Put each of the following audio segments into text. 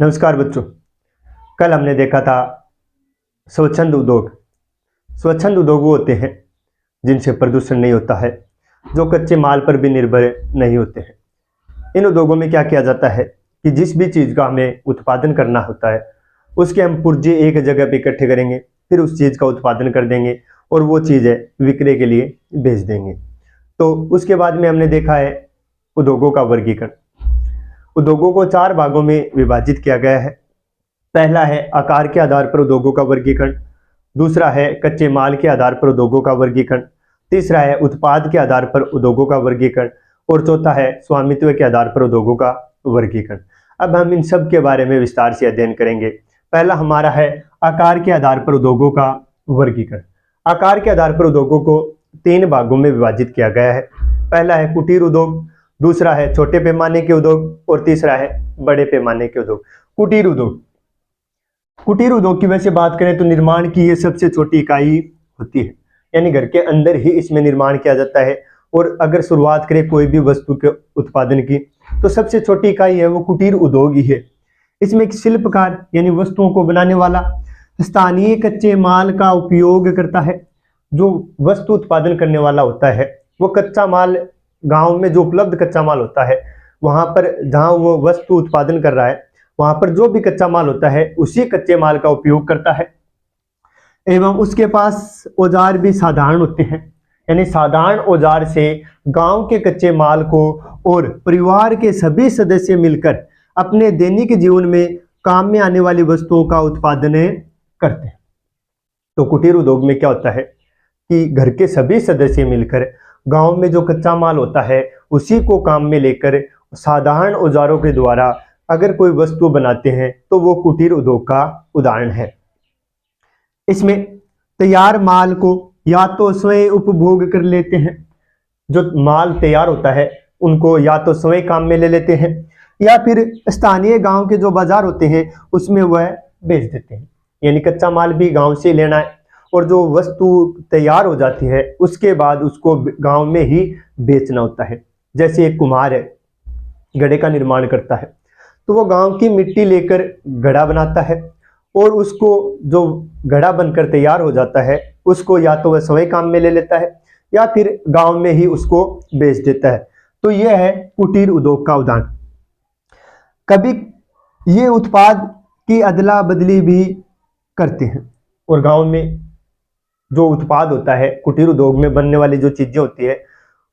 नमस्कार बच्चों। कल हमने देखा था स्वच्छंद उद्योग। स्वच्छंद उद्योग वो होते हैं जिनसे प्रदूषण नहीं होता है, जो कच्चे माल पर भी निर्भर नहीं होते हैं। इन उद्योगों में क्या किया जाता है कि जिस भी चीज़ का हमें उत्पादन करना होता है उसके हम पुर्जे एक जगह पे इकट्ठे करेंगे, फिर उस चीज़ का उत्पादन कर देंगे और वो चीज़ें विक्रय के लिए भेज देंगे। तो उसके बाद में हमने देखा है उद्योगों का वर्गीकरण। उद्योगों को 4 भागों में विभाजित किया गया है। पहला है आकार के आधार पर उद्योगों का वर्गीकरण, दूसरा है कच्चे माल के आधार पर उद्योगों का वर्गीकरण, तीसरा है उत्पाद के आधार पर उद्योगों का वर्गीकरण और चौथा है स्वामित्व के आधार पर उद्योगों का वर्गीकरण। अब हम इन सब के बारे में विस्तार से अध्ययन करेंगे। पहला हमारा है आकार के आधार पर उद्योगों का वर्गीकरण। आकार के आधार पर उद्योगों को 3 भागों में विभाजित किया गया है। पहला है कुटीर उद्योग, दूसरा है छोटे पैमाने के उद्योग और तीसरा है बड़े पैमाने के उद्योग। कुटीर उद्योग, कुटीर उद्योग की वैसे बात करें तो निर्माण की ये सबसे छोटी इकाई होती है, यानी घर के अंदर ही इसमें निर्माण किया जाता है। और अगर शुरुआत करें कोई भी वस्तु के उत्पादन की तो सबसे छोटी इकाई है वो कुटीर उद्योग ही है। इसमें एक शिल्पकार यानी वस्तुओं को बनाने वाला स्थानीय कच्चे माल का उपयोग करता है। जो वस्तु उत्पादन करने वाला होता है वो कच्चा माल, गांव में जो उपलब्ध कच्चा माल होता है वहां पर जहां वो वस्तु उत्पादन कर रहा है वहां पर जो भी कच्चा माल होता है उसी कच्चे माल का उपयोग करता है। एवं उसके पास औजार भी साधारण होते हैं, यानी साधारण औजार से गांव के कच्चे माल को और परिवार के सभी सदस्य मिलकर अपने दैनिक जीवन में काम में आने वाली वस्तुओं का उत्पादन करते हैं। तो कुटीर उद्योग में क्या होता है कि घर के सभी सदस्य मिलकर गांव में जो कच्चा माल होता है उसी को काम में लेकर साधारण औजारों के द्वारा अगर कोई वस्तु बनाते हैं तो वो कुटीर उद्योग का उदाहरण है। इसमें तैयार माल को या तो स्वयं उपभोग कर लेते हैं, जो माल तैयार होता है उनको या तो स्वयं काम में ले लेते हैं या फिर स्थानीय गांव के जो बाजार होते हैं उसमें वह बेच देते हैं। यानी कच्चा माल भी गांव से लेना है और जो वस्तु तैयार हो जाती है उसके बाद उसको गांव में ही बेचना होता है। जैसे एक कुम्हार है, घड़े का निर्माण करता है तो वो गांव की मिट्टी लेकर घड़ा बनाता है और उसको जो घड़ा बनकर तैयार हो जाता है उसको या तो वह स्वयं काम में ले लेता है या फिर गांव में ही उसको बेच देता है। तो यह है कुटीर उद्योग का उदाहरण। कभी ये उत्पाद की अदला बदली भी करते हैं और गांव में जो उत्पाद होता है कुटीर उद्योग में बनने वाली जो चीजें होती है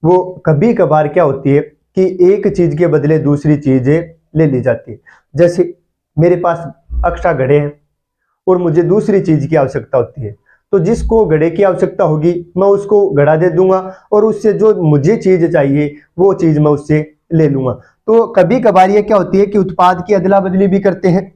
वो कभी कभार क्या होती है कि एक चीज के बदले दूसरी चीजें ले ली जाती है। जैसे मेरे पास एक्स्ट्रा घड़े हैं और मुझे दूसरी चीज की आवश्यकता होती है, तो जिसको घड़े की आवश्यकता होगी मैं उसको घड़ा दे दूंगा और उससे जो मुझे चीज चाहिए वो चीज मैं उससे ले लूंगा। तो कभी कभार ये क्या होती है कि उत्पाद की अदला बदली भी करते हैं।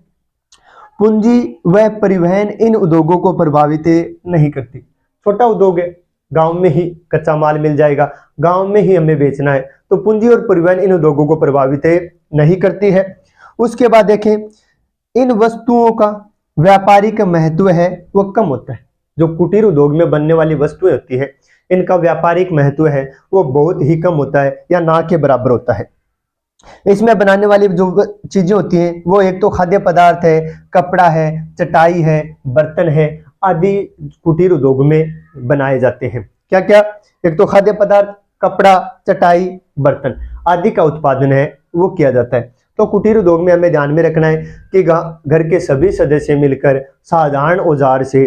पूंजी व परिवहन इन उद्योगों को प्रभावित नहीं करती। छोटा उद्योग है, गांव में ही कच्चा माल मिल जाएगा, गांव में ही हमें बेचना है, तो पूंजी और परिवहन इन उद्योगों को प्रभावित नहीं करती है। उसके बाद देखें, इन वस्तुओं का व्यापारिक महत्व है वो कम होता है। जो कुटीर उद्योग में बनने वाली वस्तुएं होती है इनका व्यापारिक महत्व है वो बहुत ही कम होता है या ना के बराबर होता है। इसमें बनाने वाली जो चीजें होती हैं वो एक तो खाद्य पदार्थ है, कपड़ा है, चटाई है, बर्तन है आदि कुटीर उद्योग में बनाए जाते हैं। क्या क्या? एक तो खाद्य पदार्थ, कपड़ा, चटाई, बर्तन आदि का उत्पादन है वो किया जाता है। तो कुटीर उद्योग में हमें ध्यान में रखना है कि घर के सभी सदस्य मिलकर साधारण औजार से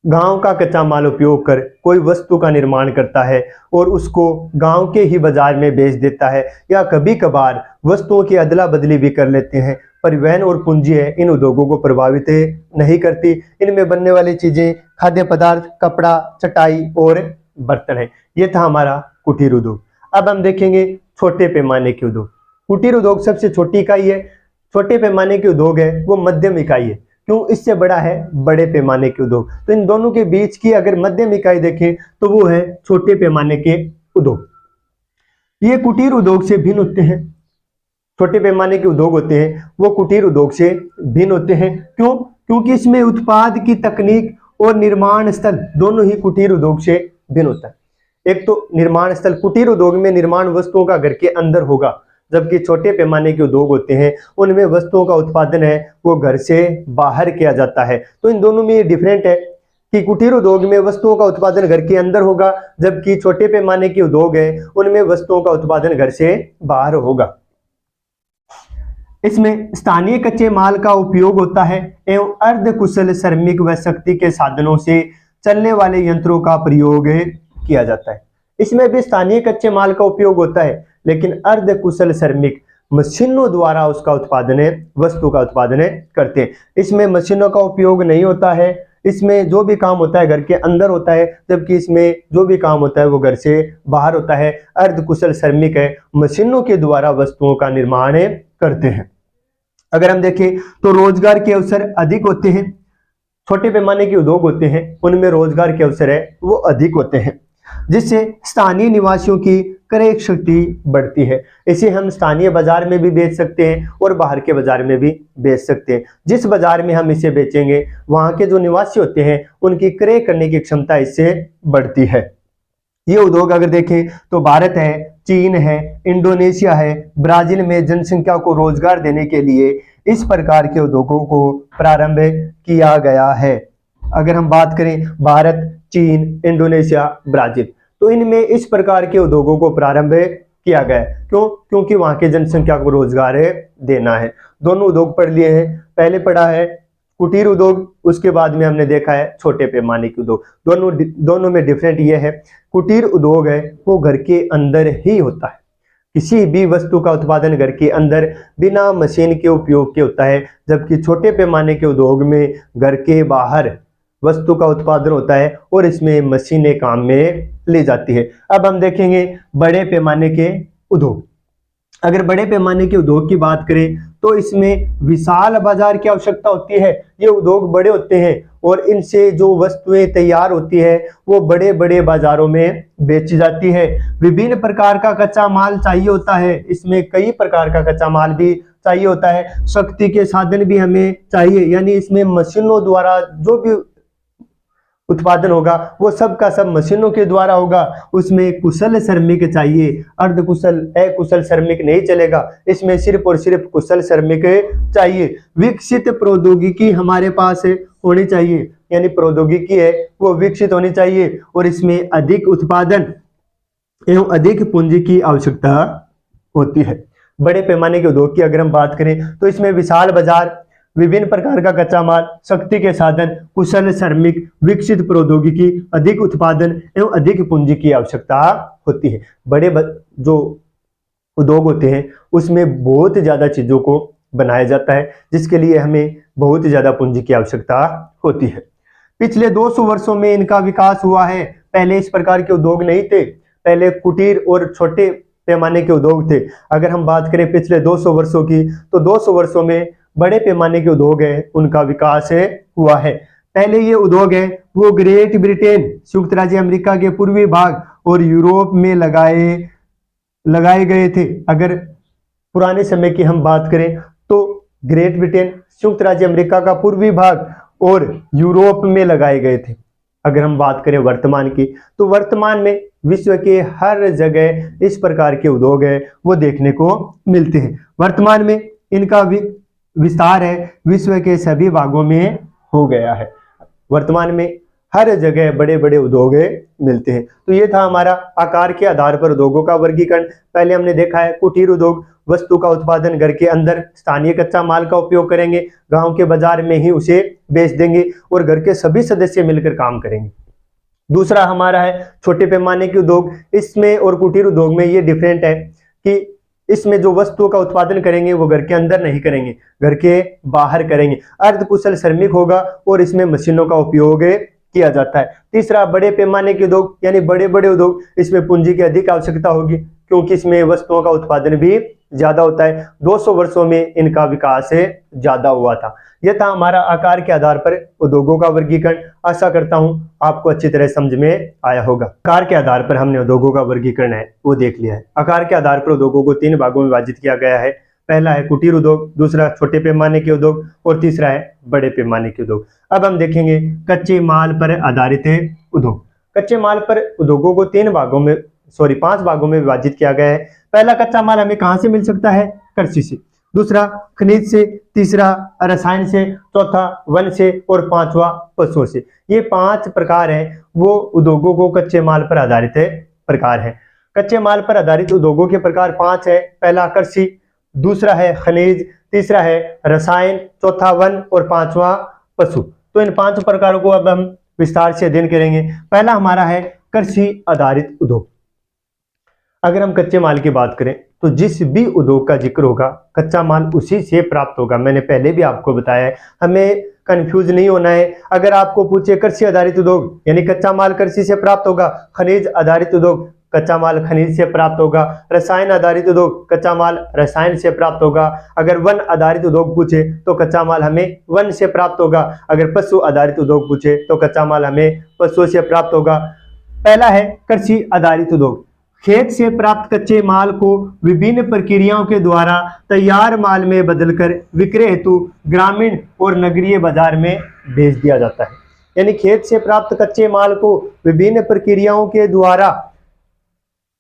गांव का कच्चा माल उपयोग कर कोई वस्तु का निर्माण करता है और उसको गांव के ही बाजार में बेच देता है या कभी कभार वस्तुओं की अदला बदली भी कर लेते हैं। परिवहन और पूंजी है इन उद्योगों को प्रभावित नहीं करती। इनमें बनने वाली चीजें खाद्य पदार्थ, कपड़ा, चटाई और बर्तन है। ये था हमारा कुटीर उद्योग। अब हम देखेंगे छोटे पैमाने के उद्योग। कुटीर उद्योग सबसे छोटी इकाई है, छोटे पैमाने के उद्योग है वो मध्यम इकाई है। क्यों? इससे बड़ा है बड़े पैमाने के उद्योग। तो इन दोनों के बीच की अगर मध्यम इकाई देखें तो वो है छोटे पैमाने के उद्योग। ये कुटीर उद्योग से भिन्न होते हैं। छोटे पैमाने के उद्योग होते हैं वो कुटीर उद्योग से भिन्न होते हैं। क्यों? क्योंकि इसमें उत्पाद की तकनीक और निर्माण स्थल दोनों ही कुटीर उद्योग से भिन्न होता है। एक तो निर्माण स्थल, कुटीर उद्योग में निर्माण वस्तुओं का घर के अंदर होगा जबकि छोटे पैमाने के उद्योग होते हैं उनमें वस्तुओं का उत्पादन है वो घर से बाहर किया जाता है। तो इन दोनों में ये डिफरेंट है कि कुटीर उद्योग में वस्तुओं का उत्पादन घर के अंदर होगा, जबकि छोटे पैमाने के उद्योग है उनमें वस्तुओं का उत्पादन घर से बाहर होगा। इसमें स्थानीय कच्चे माल का उपयोग होता है एवं अर्ध कुशल श्रमिक व शक्ति के साधनों से चलने वाले यंत्रों का प्रयोग किया जाता है। इसमें भी स्थानीय कच्चे माल का उपयोग होता है, लेकिन अर्ध कुशल श्रमिक मशीनों द्वारा उसका उत्पादन वस्तु का उत्पादन करते हैं। इसमें मशीनों का उपयोग नहीं होता है, इसमें जो भी काम होता है घर के अंदर होता है, जबकि इसमें जो भी काम होता है वो घर से बाहर होता है। अर्ध कुशल श्रमिक है मशीनों के द्वारा वस्तुओं का निर्माण करते हैं। अगर हम देखें तो रोजगार के अवसर अधिक होते हैं। छोटे पैमाने के उद्योग होते हैं उनमें रोजगार के अवसर है वो अधिक होते हैं, जिससे स्थानीय निवासियों की क्रय शक्ति बढ़ती है। इसे हम स्थानीय बाजार में भी बेच सकते हैं और बाहर के बाजार में भी बेच सकते हैं। जिस बाजार में हम इसे बेचेंगे वहां के जो निवासी होते हैं उनकी क्रय करने की क्षमता इससे बढ़ती है। ये उद्योग अगर देखें तो भारत है, चीन है, इंडोनेशिया है, ब्राजील में जनसंख्या को रोजगार देने के लिए इस प्रकार के उद्योगों को प्रारंभ किया गया है। अगर हम बात करें भारत, चीन, इंडोनेशिया, ब्राजील, तो इनमें इस प्रकार के उद्योगों को प्रारंभ किया गया है। क्यों? क्योंकि वहां की जनसंख्या को रोजगार देना है। दोनों उद्योग पढ़ लिए हैं। पहले पढ़ा है कुटीर उद्योग, उसके बाद में हमने देखा है छोटे पैमाने के उद्योग। दोनों में डिफरेंट ये है, कुटीर उद्योग है वो घर के अंदर ही होता है। किसी भी वस्तु का उत्पादन घर के अंदर बिना मशीन के उपयोग के होता है, जबकि छोटे पैमाने के उद्योग में घर के बाहर वस्तु का उत्पादन होता है और इसमें मशीनें काम में ली जाती है। अब हम देखेंगे बड़े पैमाने के उद्योग। अगर बड़े पैमाने के उद्योग की बात करें तो इसमें विशाल बाजार की आवश्यकता होती है। ये उद्योग बड़े होते हैं और इनसे जो वस्तुएं तैयार होती है वो बड़े बड़े बाजारों में बेची जाती है। विभिन्न प्रकार का कच्चा माल चाहिए होता है, इसमें कई प्रकार का कच्चा माल भी चाहिए होता है। शक्ति के साधन भी हमें चाहिए, यानी इसमें मशीनों द्वारा जो भी उत्पादन होगा वो सब का सब मशीनों के द्वारा होगा। उसमें कुशल श्रमिक चाहिए, अर्धकुशल अकुशल श्रमिक नहीं चलेगा। इसमें सिर्फ और सिर्फ कुशल श्रमिक चाहिए। विकसित प्रौद्योगिकी हमारे पास होनी चाहिए, यानी प्रौद्योगिकी है वो विकसित होनी चाहिए और इसमें अधिक उत्पादन एवं अधिक पूंजी की आवश्यकता होती है। बड़े पैमाने के उद्योग की अगर हम बात करें तो इसमें विशाल बाजार, विभिन्न प्रकार का कच्चा माल, शक्ति के साधन, कुशल श्रमिक, विकसित प्रौद्योगिकी, अधिक उत्पादन एवं अधिक पूंजी की आवश्यकता होती है। बड़े जो उद्योग होते हैं उसमें बहुत ज्यादा चीजों को बनाया जाता है, जिसके लिए हमें बहुत ज्यादा पूंजी की आवश्यकता होती है। पिछले 200 वर्षों में इनका विकास हुआ है। पहले इस प्रकार के उद्योग नहीं थे, पहले कुटीर और छोटे पैमाने के उद्योग थे। अगर हम बात करें पिछले 200 वर्षों की तो 200 वर्षों में बड़े पैमाने के उद्योग है उनका विकास हुआ है। पहले ये उद्योग है वो ग्रेट ब्रिटेन, संयुक्त राज्य अमेरिका के पूर्वी भाग और यूरोप में लगाए गए थे। अगर पुराने समय की हम बात करें तो ग्रेट ब्रिटेन, संयुक्त राज्य अमेरिका का पूर्वी भाग और यूरोप में लगाए गए थे। अगर हम बात करें वर्तमान की तो वर्तमान में विश्व के हर जगह इस प्रकार के उद्योग है वो देखने को मिलते हैं। वर्तमान में इनका विस्तार है विश्व के सभी भागों में हो गया है। वर्तमान में हर जगह बड़े बड़े उद्योग मिलते हैं। तो ये था हमारा आकार के आधार पर उद्योगों का वर्गीकरण। पहले हमने देखा है कुटीर उद्योग, वस्तु का उत्पादन घर के अंदर स्थानीय कच्चा माल का उपयोग करेंगे, गांव के बाजार में ही उसे बेच देंगे और घर के सभी सदस्य मिलकर काम करेंगे। दूसरा हमारा है छोटे पैमाने के उद्योग। इसमें और कुटीर उद्योग में ये डिफरेंट है कि इसमें जो वस्तुओं का उत्पादन करेंगे वो घर के अंदर नहीं करेंगे, घर के बाहर करेंगे। अर्धकुशल श्रमिक होगा और इसमें मशीनों का उपयोग किया जाता है। तीसरा बड़े पैमाने के उद्योग, यानी बड़े बड़े उद्योग, इसमें पूंजी की अधिक आवश्यकता होगी क्योंकि इसमें वस्तुओं का उत्पादन भी ज्यादा होता है। 200 वर्षों में इनका विकास ज्यादा हुआ था। यह था हमारा आकार के आधार पर उद्योगों का वर्गीकरण। आशा करता हूं आपको अच्छी तरह समझ में आया होगा। आकार के आधार पर हमने उद्योगों का वर्गीकरण है वो देख लिया है। आकार के आधार पर उद्योगों को 3 भागों में विभाजित किया गया है। पहला है कुटीर उद्योग, दूसरा छोटे पैमाने के उद्योग और तीसरा है बड़े पैमाने के उद्योग। अब हम देखेंगे कच्चे माल पर आधारित उद्योग। कच्चे माल पर उद्योगों को 3 भागों में सॉरी 5 भागों में विभाजित किया गया है। पहला कच्चा माल हमें कहां से मिल सकता है? कृषि से, दूसरा खनिज से, तीसरा रसायन से, चौथा वन से और पांचवा पशुओं से। ये 5 प्रकार हैं वो उद्योगों को कच्चे माल पर आधारित प्रकार हैं। कच्चे माल पर आधारित उद्योगों के प्रकार 5 है। पहला कृषि, दूसरा है खनिज, तीसरा है रसायन, चौथा वन और पांचवा पशु। तो इन 5 प्रकारों को अब हम विस्तार से अध्ययन करेंगे। पहला हमारा है कृषि आधारित उद्योग। अगर हम कच्चे माल की बात करें तो जिस भी उद्योग का जिक्र होगा कच्चा माल उसी से प्राप्त होगा। मैंने पहले भी आपको बताया है, हमें कंफ्यूज नहीं होना है। अगर आपको पूछे कृषि आधारित उद्योग यानी कच्चा माल कृषि से प्राप्त होगा, खनिज आधारित उद्योग कच्चा माल खनिज से प्राप्त होगा, रसायन आधारित उद्योग कच्चा माल रसायन से प्राप्त होगा, अगर वन आधारित उद्योग पूछे तो कच्चा माल हमें वन से प्राप्त होगा, अगर पशु आधारित उद्योग पूछे तो कच्चा माल हमें पशुओं से प्राप्त होगा। पहला है कृषि आधारित उद्योग। खेत से प्राप्त कच्चे माल को विभिन्न प्रक्रियाओं के द्वारा तैयार माल में बदलकर विक्रय हेतु ग्रामीण और नगरीय बाजार में भेज दिया जाता है। यानी खेत से प्राप्त कच्चे माल को विभिन्न प्रक्रियाओं के द्वारा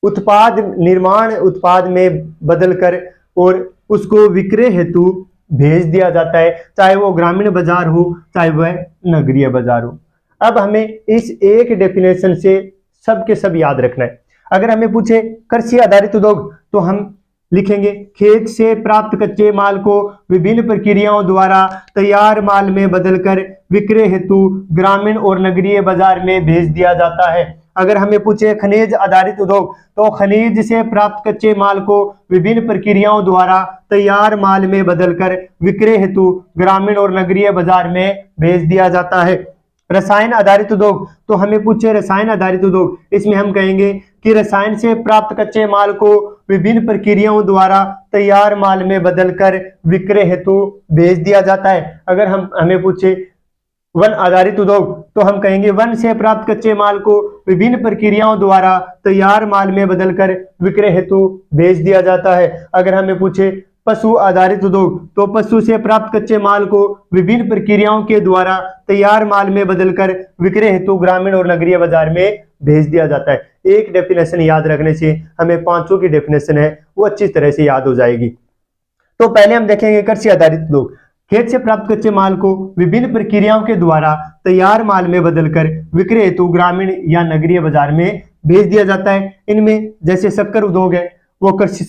उत्पाद में बदलकर और उसको विक्रय हेतु भेज दिया जाता है, चाहे वो ग्रामीण बाजार हो चाहे वह नगरीय बाजार हो। अब हमें इस एक डेफिनेशन से सब के सब याद रखना है। अगर हमें पूछे कृषि आधारित उद्योग तो हम लिखेंगे खेत से प्राप्त कच्चे माल को विभिन्न प्रक्रियाओं द्वारा तैयार माल में बदलकर विक्रय हेतु ग्रामीण और नगरीय बाजार में भेज दिया जाता है। अगर हमें पूछे खनिज आधारित उद्योग तो खनिज से प्राप्त कच्चे माल को विभिन्न प्रक्रियाओं द्वारा तैयार माल में बदलकर विक्रय हेतु ग्रामीण और नगरीय बाजार में भेज दिया जाता है। रसायन आधारित उद्योग तो हमें पूछे रसायन आधारित उद्योग, इसमें हम कहेंगे कि रसायन से प्राप्त कच्चे माल को विभिन्न प्रक्रियाओं द्वारा तैयार माल में बदलकर विक्रय हेतु भेज दिया जाता है। अगर हमें पूछे वन आधारित उद्योग तो हम कहेंगे वन से प्राप्त कच्चे माल को विभिन्न प्रक्रियाओं द्वारा तैयार माल में बदलकर विक्रय हेतु भेज दिया जाता है। अगर हमें पूछे पशु आधारित उद्योग तो पशु से प्राप्त कच्चे माल को विभिन्न प्रक्रियाओं के द्वारा तैयार माल में बदलकर विक्रय हेतु ग्रामीण और नगरीय बाजार में भेज दिया जाता है। एक डेफिनेशन याद रखने से हमें 5 की डेफिनेशन है वो अच्छी तरह से याद हो जाएगी। तो पहले हम देखेंगे कृषि आधारित उद्योग। खेत से प्राप्त कच्चे माल को विभिन्न प्रक्रियाओं के द्वारा तैयार माल में बदलकर विक्रय हेतु ग्रामीण या नगरीय बाजार में भेज दिया जाता है। इनमें जैसे शक्कर उद्योग है, वो कृषि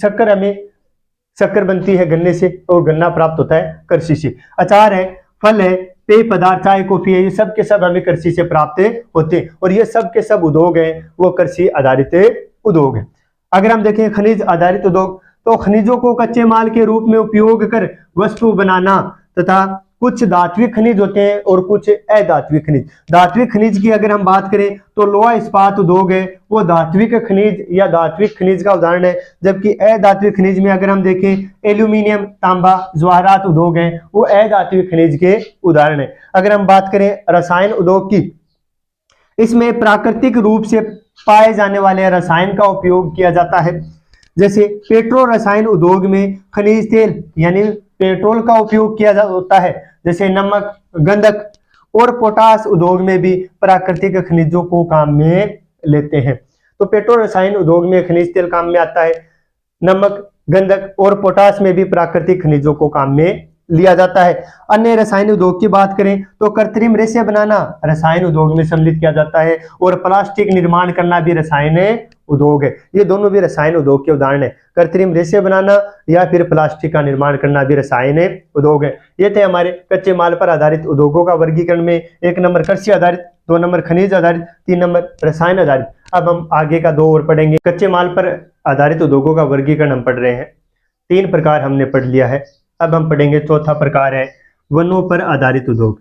शक्कर बनती है गन्ने से और गन्ना प्राप्त होता है कृषि से। अचार है, फल है, पेय पदार्थ, चाय, कॉफी है, ये सब के सब हमें कृषि से प्राप्त होते हैं और ये सब के सब उद्योग हैं वो कृषि आधारित उद्योग है। अगर हम देखें खनिज आधारित उद्योग तो खनिजों को कच्चे माल के रूप में उपयोग कर वस्तु बनाना तथा कुछ धात्विक खनिज होते हैं और कुछ अधात्विक खनिज। धात्विक खनिज की अगर हम बात करें तो लोहा इस्पात उद्योग है वो धात्विक खनिज या धात्विक खनिज का उदाहरण है, जबकि अधात्विक खनिज में अगर हम देखें एल्यूमिनियम, तांबा, जवाहरात उद्योग है वो अधात्विक खनिज के उदाहरण है। अगर हम बात करें रसायन उद्योग की, इसमें प्राकृतिक रूप से पाए जाने वाले रसायन का उपयोग किया जाता है। जैसे पेट्रो रसायन उद्योग में खनिज तेल यानी पेट्रोल का उपयोग किया होता है, जैसे नमक, गंधक और पोटास उद्योग में भी प्राकृतिक खनिजों को काम में लेते हैं। तो पेट्रो रसायन उद्योग में खनिज तेल काम में आता है, नमक, गंधक और पोटास में भी प्राकृतिक खनिजों को काम में लिया जाता है। अन्य रसायन उद्योग की बात करें तो कृत्रिम रेशे बनाना रसायन उद्योग में सम्मिलित किया जाता है और प्लास्टिक निर्माण करना भी रसायन उद्योग है। ये दोनों भी रसायन उद्योग के उदाहरण है। कृत्रिम रेशे बनाना या फिर प्लास्टिक का निर्माण करना भी रसायन उद्योग है। ये थे हमारे कच्चे माल पर आधारित उद्योगों का वर्गीकरण में 1 नंबर कृषि आधारित, 2 नंबर खनिज आधारित, 3 नंबर रसायन आधारित। अब हम आगे का 2 और पढ़ेंगे। कच्चे माल पर आधारित उद्योगों का वर्गीकरण हम पढ़ रहे हैं, 3 प्रकार हमने पढ़ लिया है। अब हम पढ़ेंगे चौथा प्रकार है वनों पर आधारित उद्योग।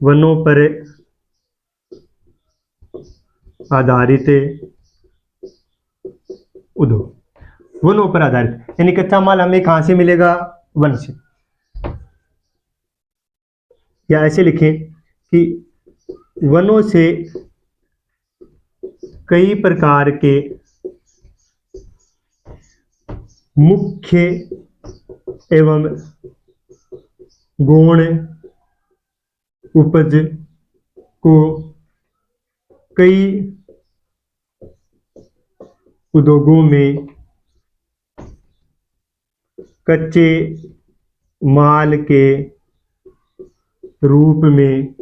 वनों पर आधारित उद्योग, वनों पर आधारित यानी कच्चा माल हमें कहां से मिलेगा? वन से। या ऐसे लिखें कि वनों से कई प्रकार के मुख्य एवं गौण उपज को कई उद्योगों में कच्चे माल के रूप में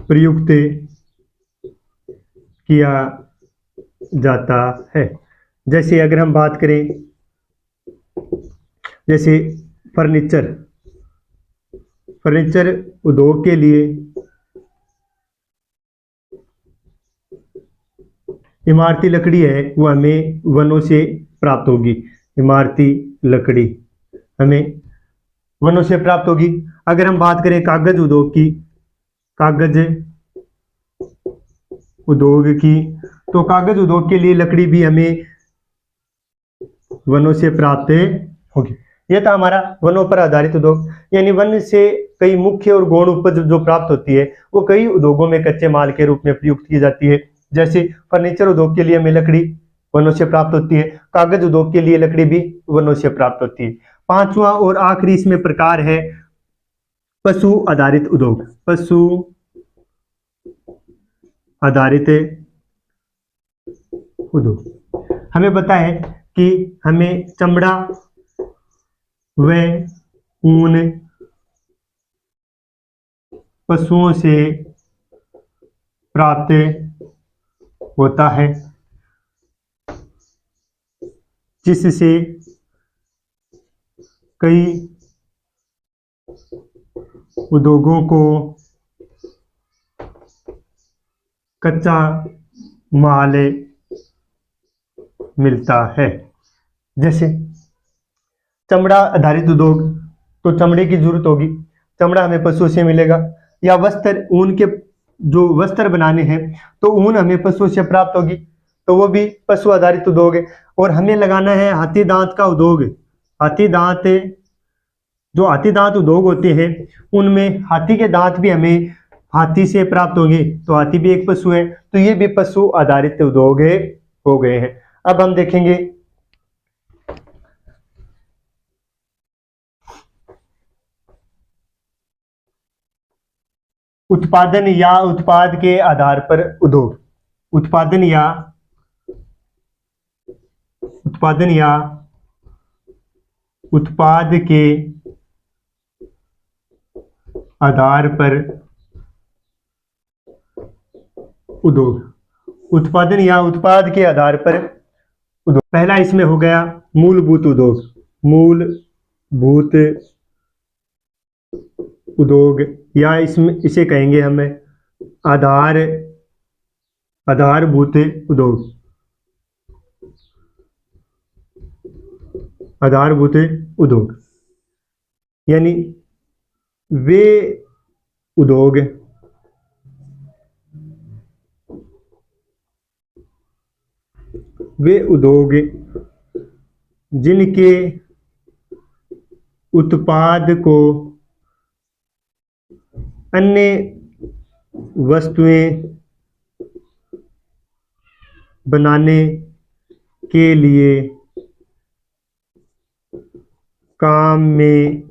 प्रयुक्त किया जाता है। जैसे अगर हम बात करें, जैसे फर्नीचर उद्योग के लिए इमारती लकड़ी है वो हमें वनों से प्राप्त होगी। इमारती लकड़ी हमें वनों से प्राप्त होगी। अगर हम बात करें कागज उद्योग की, तो कागज उद्योग के लिए लकड़ी भी हमें वनों से प्राप्त होगी। यह था हमारा वनों पर आधारित उद्योग। यानी वन से कई मुख्य और गौण उपज जो प्राप्त होती है वो कई उद्योगों में कच्चे माल के रूप में प्रयुक्त की जाती है। जैसे फर्नीचर उद्योग के लिए हमें लकड़ी वनों से प्राप्त होती है, कागज उद्योग के लिए लकड़ी भी वनों से प्राप्त होती है। पांचवा और आखिरी इसमें प्रकार है पशु आधारित उद्योग। पशु आधारित उद्योग हमें पता है कि हमें चमड़ा व ऊन पशुओं से प्राप्त होता है, जिससे कई उद्योगों को कच्चा माल मिलता है। जैसे चमड़ा आधारित उद्योग, तो चमड़े की जरूरत होगी, चमड़ा हमें पशुओं से मिलेगा। या वस्त्र, ऊन के जो वस्त्र बनाने हैं तो ऊन हमें पशुओं से प्राप्त होगी, तो वो भी पशु आधारित उद्योग है। और हमें लगाना है हाथी दांत का उद्योग। हाथी दांत उद्योग होते हैं उनमें हाथी के दांत भी हमें हाथी से प्राप्त होंगे, तो हाथी भी एक पशु है, तो ये भी पशु आधारित उद्योग हो गए हैं। अब हम देखेंगे उत्पादन या उत्पाद के आधार पर उद्योग। उत्पादन या उत्पाद के आधार पर उद्योग। उत्पादन या उत्पाद के आधार पर उद्योग। पहला इसमें हो गया मूलभूत उद्योग। मूलभूत उद्योग या इसे कहेंगे हम आधारभूत उद्योग। आधारभूत उद्योग यानी वे उद्योग जिनके उत्पाद को अन्य वस्तुएं बनाने के लिए काम में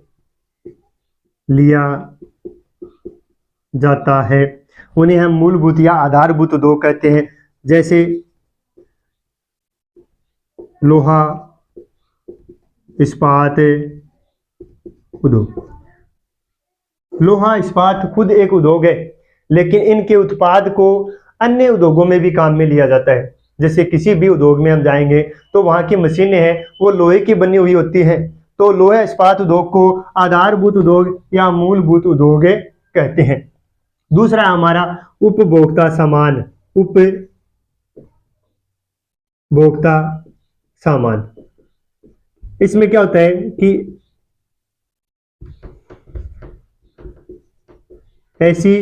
लिया जाता है, उन्हें हम मूलभूत या आधारभूत उद्योग कहते हैं। जैसे लोहा इस्पात उद्योग। लोहा इस्पात खुद एक उद्योग है, लेकिन इनके उत्पाद को अन्य उद्योगों में भी काम में लिया जाता है। जैसे किसी भी उद्योग में हम जाएंगे तो वहाँ की मशीनें हैं वो लोहे की बनी हुई होती हैं, तो लोहा इस्पात उद्योग को आधारभूत उद्योग या मूलभूत उद्योग कहते हैं। दूसरा हमारा उपभोक्ता सामान। इसमें क्या होता है कि ऐसी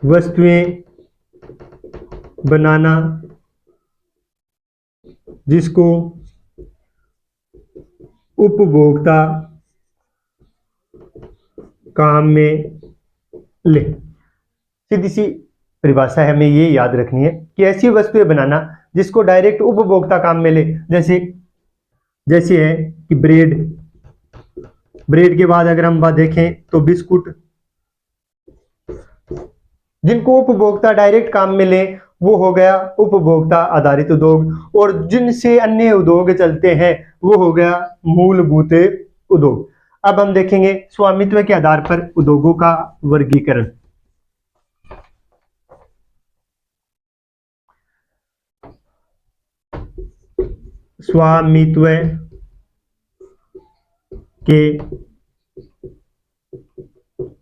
वस्तुएं बनाना जिसको उपभोक्ता काम में ले। सीधी सी परिभाषा है, हमें ये याद रखनी है कि ऐसी वस्तुएं बनाना जिसको डायरेक्ट उपभोक्ता काम में ले। जैसे है कि ब्रेड के बाद अगर हम बात देखें तो बिस्कुट, जिनको उपभोक्ता डायरेक्ट काम में ले वो हो गया उपभोक्ता आधारित उद्योग, और जिनसे अन्य उद्योग चलते हैं वो हो गया मूलभूत उद्योग। अब हम देखेंगे स्वामित्व के आधार पर उद्योगों का वर्गीकरण। स्वामित्व के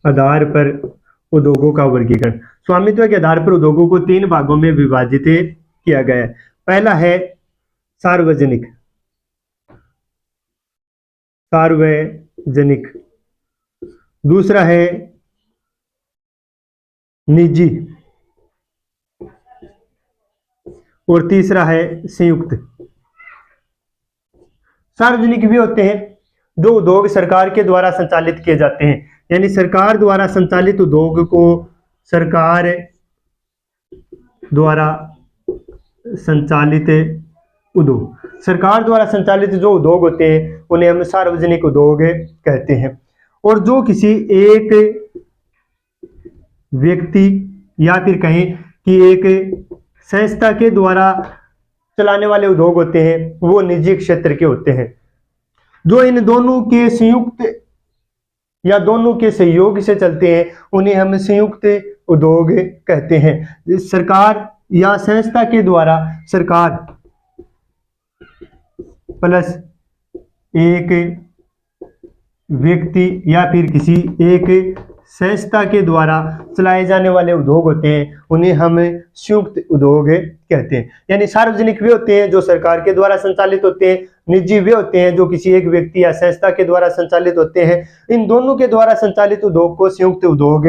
आधार पर उद्योगों का वर्गीकरण। स्वामित्व के आधार पर उद्योगों को 3 भागों में विभाजित किया गया है। पहला है सार्वजनिक, दूसरा है निजी, और तीसरा है संयुक्त। सार्वजनिक भी होते हैं जो उद्योग सरकार के द्वारा संचालित किए जाते हैं, यानी सरकार द्वारा संचालित उद्योग को सरकार द्वारा संचालित जो उद्योग होते हैं उन्हें हम सार्वजनिक उद्योग कहते हैं। और जो किसी एक व्यक्ति या फिर कहें कि एक संस्था के द्वारा चलाने वाले उद्योग होते हैं वो निजी क्षेत्र के होते हैं। जो इन दोनों के संयुक्त या दोनों के सहयोग से चलते हैं उन्हें हम संयुक्त उद्योग कहते हैं। सरकार या संस्था के द्वारा, सरकार प्लस एक व्यक्ति या फिर किसी एक संस्था के द्वारा चलाए जाने वाले उद्योग होते हैं उन्हें हम संयुक्त उद्योग कहते हैं। यानी सार्वजनिक वे होते हैं जो सरकार के द्वारा संचालित होते हैं, निजी वे होते हैं जो किसी एक व्यक्ति या संस्था के द्वारा संचालित होते हैं। इन दोनों के द्वारा संचालित उद्योग को संयुक्त उद्योग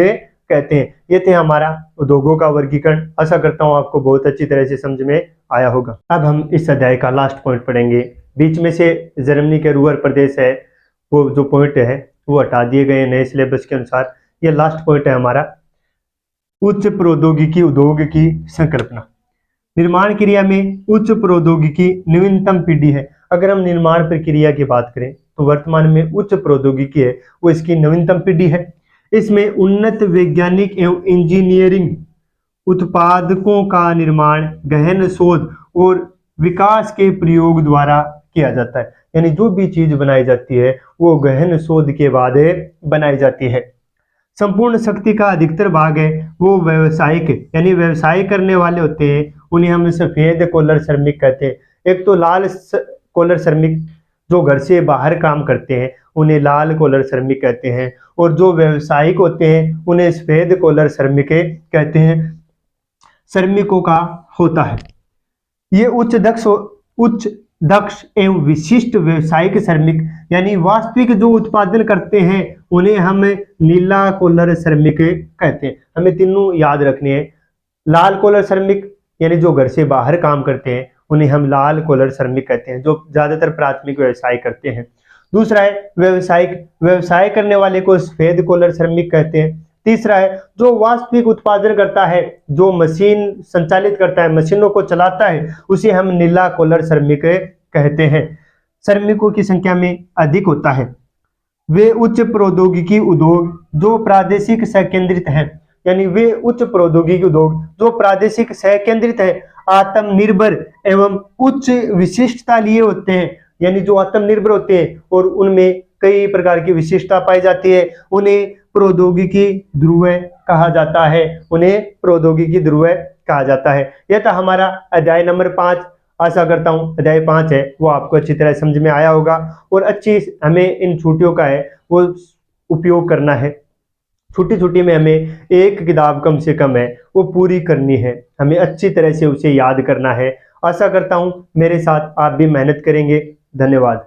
कहते हैं। ये थे हमारा उद्योगों का वर्गीकरण। आशा करता हूँ आपको बहुत अच्छी तरह से समझ में आया होगा। अब हम इस अध्याय का लास्ट पॉइंट पढ़ेंगे। बीच में से जर्मनी के रूअर प्रदेश है वो जो पॉइंट है वो हटा दिए गए नए सिलेबस के अनुसार। ये लास्ट पॉइंट है हमारा उच्च प्रौद्योगिकी उद्योग की संकल्पना। निर्माण क्रिया में उच्च प्रौद्योगिकी नवीनतम पीढ़ी है। अगर हम निर्माण प्रक्रिया की बात करें तो वर्तमान में उच्च प्रौद्योगिकी है वो इसकी नवीनतम पीढ़ी है। इसमें उन्नत वैज्ञानिक एवं इंजीनियरिंग उत्पादकों का निर्माण गहन शोध और विकास के प्रयोग द्वारा किया जाता है। यानी जो भी चीज बनाई जाती है वो गहन शोध के बाद बनाई जाती है। संपूर्ण शक्ति का अधिकतर भाग है वो व्यवसायिक, यानी व्यवसाय करने वाले होते हैं, उन्हें हम सफेद कॉलर श्रमिक कहते हैं। एक तो लाल कॉलर श्रमिक जो घर से बाहर काम करते हैं उन्हें लाल कॉलर श्रमिक कहते हैं, और जो व्यवसायिक होते हैं उन्हें सफेद कॉलर श्रमिक कहते हैं। श्रमिकों का होता है ये उच्च दक्ष एवं विशिष्ट व्यवसायिक श्रमिक, यानी वास्तविक जो उत्पादन करते हैं उन्हें हम नीला कॉलर श्रमिक कहते हैं। हमें तीनों याद रखने हैं। लाल कॉलर श्रमिक यानी जो घर से बाहर काम करते हैं उन्हें हम लाल कॉलर श्रमिक कहते हैं, जो ज्यादातर प्राथमिक व्यवसाय करते हैं। दूसरा है व्यवसायिक, व्यवसाय करने वाले को सफेद कॉलर श्रमिक कहते हैं। तीसरा है जो वास्तविक उत्पादन करता है, जो मशीन संचालित करता है, मशीनों को चलाता है, उसे हम नीला कॉलर श्रमिक कहते हैं। श्रमिकों की संख्या में अधिक होता है वे उच्च प्रौद्योगिकी उद्योग जो प्रादेशिक संकेंद्रित हैं, यानी वे उच्च प्रौद्योगिकी उद्योग जो प्रादेशिक संकेंद्रित है, आत्मनिर्भर एवं उच्च विशिष्टता लिए होते हैं, यानी जो आत्मनिर्भर होते हैं और उनमें कई प्रकार की विशिष्टता पाई जाती है, उन्हें प्रौद्योगिकी ध्रुव कहा जाता है। यह था हमारा अध्याय नंबर 5। आशा करता हूँ अध्याय 5 है वो आपको अच्छी तरह समझ में आया होगा, और अच्छी हमें इन छुट्टियों का है वो उपयोग करना है। छुट्टी में हमें एक किताब कम से कम है वो पूरी करनी है, हमें अच्छी तरह से उसे याद करना है। आशा करता हूँ मेरे साथ आप भी मेहनत करेंगे। धन्यवाद।